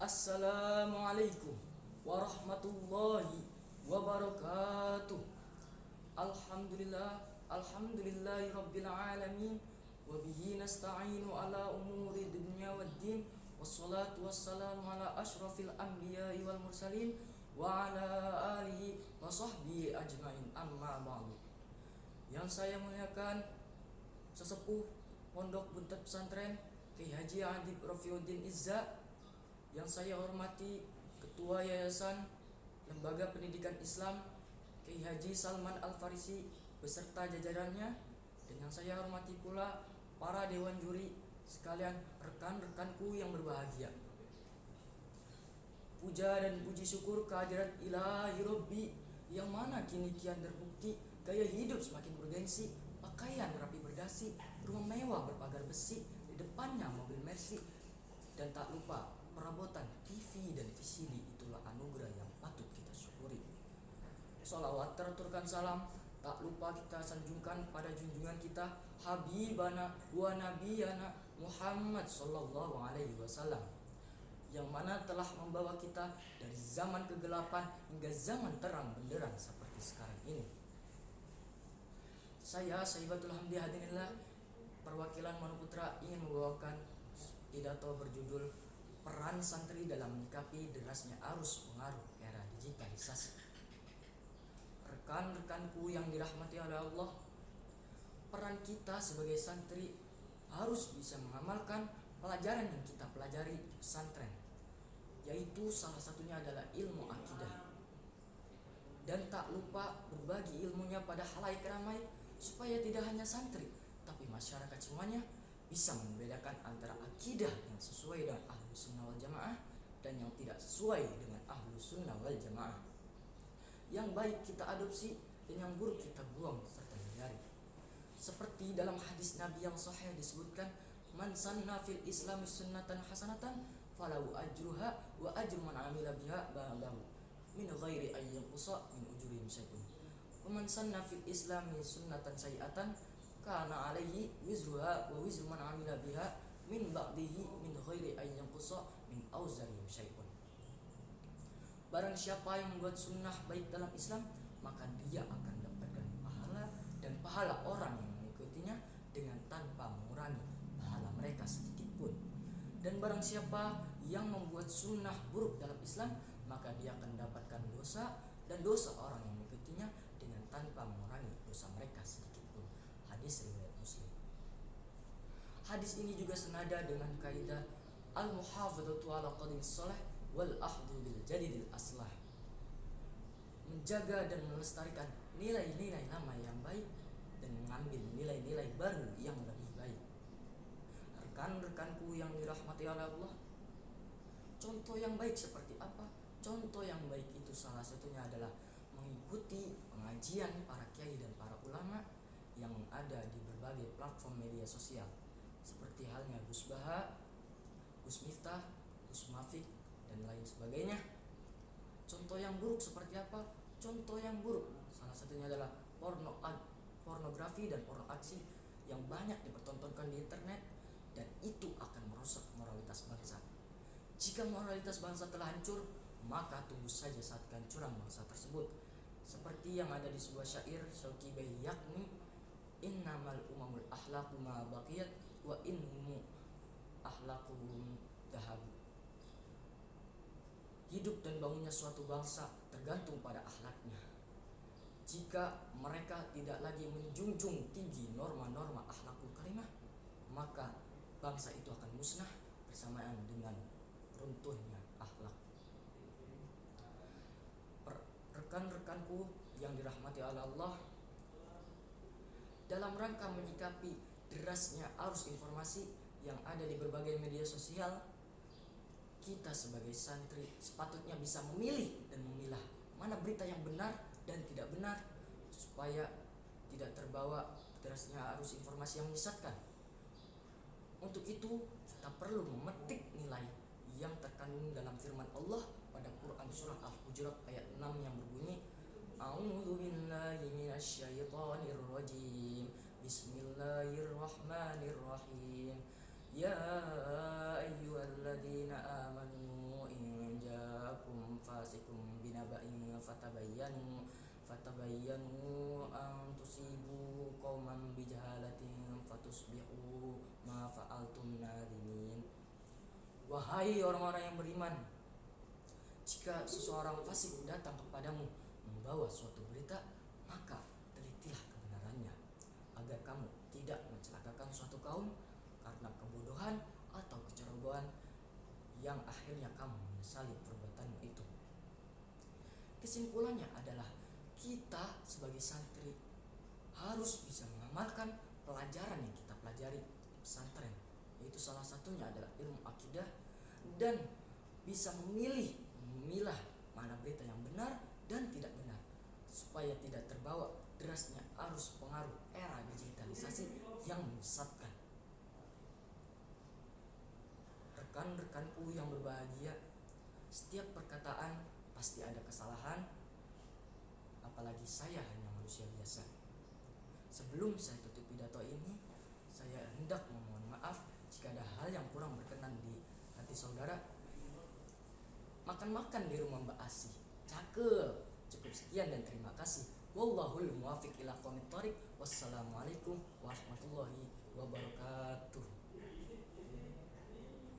Assalamualaikum warahmatullahi wabarakatuh. Alhamdulillahi rabbil alamin. Wabihi nasta'inu ala umuri dunya waddin. Wassalatu wassalamu ala ashrafil anbiya'i wal mursalin wa ala alihi wa sahbihi ajmain, amma ba'du. Yang saya muliakan sesepuh Pondok Buntet Pesantren Kiai Haji Adib Rafiuddin Izza, yang saya hormati Ketua Yayasan Lembaga Pendidikan Islam Kiai Haji Salman Al-Farisi beserta jajarannya, dan yang saya hormati pula para dewan juri sekalian, rekan-rekanku yang berbahagia. Puja dan puji syukur kehadirat Ilahi Rabbi, yang mana kini kian terbukti gaya hidup semakin bergengsi, pakaian rapi berdasi, rumah mewah berpagar besi, di depannya mobil Mercy, dan tak lupa perabotan TV dan VCD. Itulah anugerah yang patut kita syukuri. Sholawat teraturkan salam tak lupa kita sanjungkan pada junjungan kita Habibana wa Nabiyana Muhammad sallallahu alaihi wasallam, yang mana telah membawa kita dari zaman kegelapan hingga zaman terang benderang seperti sekarang ini. Saya Saibatul Hamdi Hadinillah, perwakilan Manuputra, ingin membawakan pidato berjudul Peran Santri dalam Menyikapi Derasnya Arus Pengaruh Era Digitalisasi. Rekan-rekanku yang dirahmati oleh Allah, peran kita sebagai santri harus bisa mengamalkan pelajaran yang kita pelajari di pesantren, yaitu salah satunya adalah ilmu akidah, dan tak lupa berbagi ilmunya pada halayak ramai, supaya tidak hanya santri tapi masyarakat semuanya bisa membedakan antara akidah yang sesuai dengan Ahlus Sunnah wal Jamaah dan yang tidak sesuai dengan Ahlus Sunnah wal Jamaah. Yang baik kita adopsi dan yang buruk kita buang serta hindari. Seperti dalam hadis Nabi yang sahih disebutkan, man sanna fil islami sunnatan hasanatan falahu ajruha wa ajru man amila biha ba'dahu min ghairi ay yanqusa min ujurihim syai'un. Wa man sanna fil islami sunnatan sayi'atan kana alaihi wizruha wa wizru man amila biha min ba'dihi min ghairi ay yanqusa min auzarihim syai'un. Barang siapa yang membuat sunnah baik dalam Islam, maka dia akan dapatkan pahala dan pahala orang yang mengikutinya dengan tanpa mengurangi pahala mereka sedikit pun. Dan barang siapa yang membuat sunnah buruk dalam Islam, maka dia akan mendapatkan dosa dan dosa orang yang mengikutinya dengan tanpa mengurangi dosa mereka sedikit pun. Hadis riwayat Muslim. Hadis ini juga senada dengan kaidah al-muhafadzatu ala qadimis shalah wal ahdu bil jadidil aslah, menjaga dan melestarikan nilai-nilai lama yang baik dan mengambil nilai-nilai baru yang lebih baik. Rekan-rekanku yang dirahmati oleh Allah, contoh yang baik seperti apa? Contoh yang baik itu salah satunya adalah mengikuti pengajian para kiai dan para ulama yang ada di berbagai platform media sosial, seperti halnya Gus Baha, Gus Miftah, Gus Mafik, dan lain sebagainya. Contoh yang buruk seperti apa? Contoh yang buruk salah satunya adalah pornografi dan porno aksi yang banyak dipertontonkan di internet, dan itu akan merusak moralitas bangsa. Jika moralitas bangsa telah hancur, maka tunggu saja saat kehancuran bangsa tersebut. Seperti yang ada di sebuah syair Syauqi Bey, yakni innamal umamul ahlaqu ma baqiyat wa inhumu ahlaquhum dahabu. Hidup dan bangunnya suatu bangsa tergantung pada akhlaknya. Jika mereka tidak lagi menjunjung tinggi norma-norma akhlakul karimah, maka bangsa itu akan musnah bersamaan dengan runtuhnya akhlak. Rekan-rekanku yang dirahmati oleh Allah, dalam rangka menyikapi derasnya arus informasi yang ada di berbagai media sosial, kita sebagai santri sepatutnya bisa memilih dan memilah mana berita yang benar dan tidak benar, supaya tidak terbawa derasnya arus informasi yang menyesatkan. Untuk itu kita perlu memetik nilai yang terkandung dalam firman Allah pada Quran surah Al-Hujurat ayat 6 yang berbunyi, A'udzu billahi minasyaitonir rajim. Bismillahirrahmanirrahim. Ya ayyuhalladzina amanu fatabayyanu an tusibu qauman bijahalatin fatusbihu ma fa'altum nadimin. Wahai orang-orang yang beriman, jika seseorang fasik datang kepadamu membawa suatu berita, maka telitilah kebenarannya, agar kamu tidak mencelakakan suatu kaum karena kebodohan atau kecerobohan yang akhirnya kamu menyesali perbuatanmu itu. Kesimpulannya adalah kita sebagai santri harus bisa mengamalkan pelajaran yang kita pelajari di pesantren, yaitu salah satunya adalah ilmu akidah, dan bisa memilah mana berita yang benar dan tidak benar, supaya tidak terbawa derasnya arus pengaruh era digitalisasi yang menyesatkan. Rekan-rekanku yang berbahagia, setiap perkataan pasti ada kesalahan, apalagi saya hanya manusia biasa. Sebelum saya tutup pidato ini, saya hendak memohon maaf jika ada hal yang kurang berkenan di hati saudara. Makan-makan di rumah Mbak Asih, cakep. Cukup sekian dan terima kasih. Wallahul muwaffiq ila aqwamit thoriq. Wassalamualaikum warahmatullahi wabarakatuh.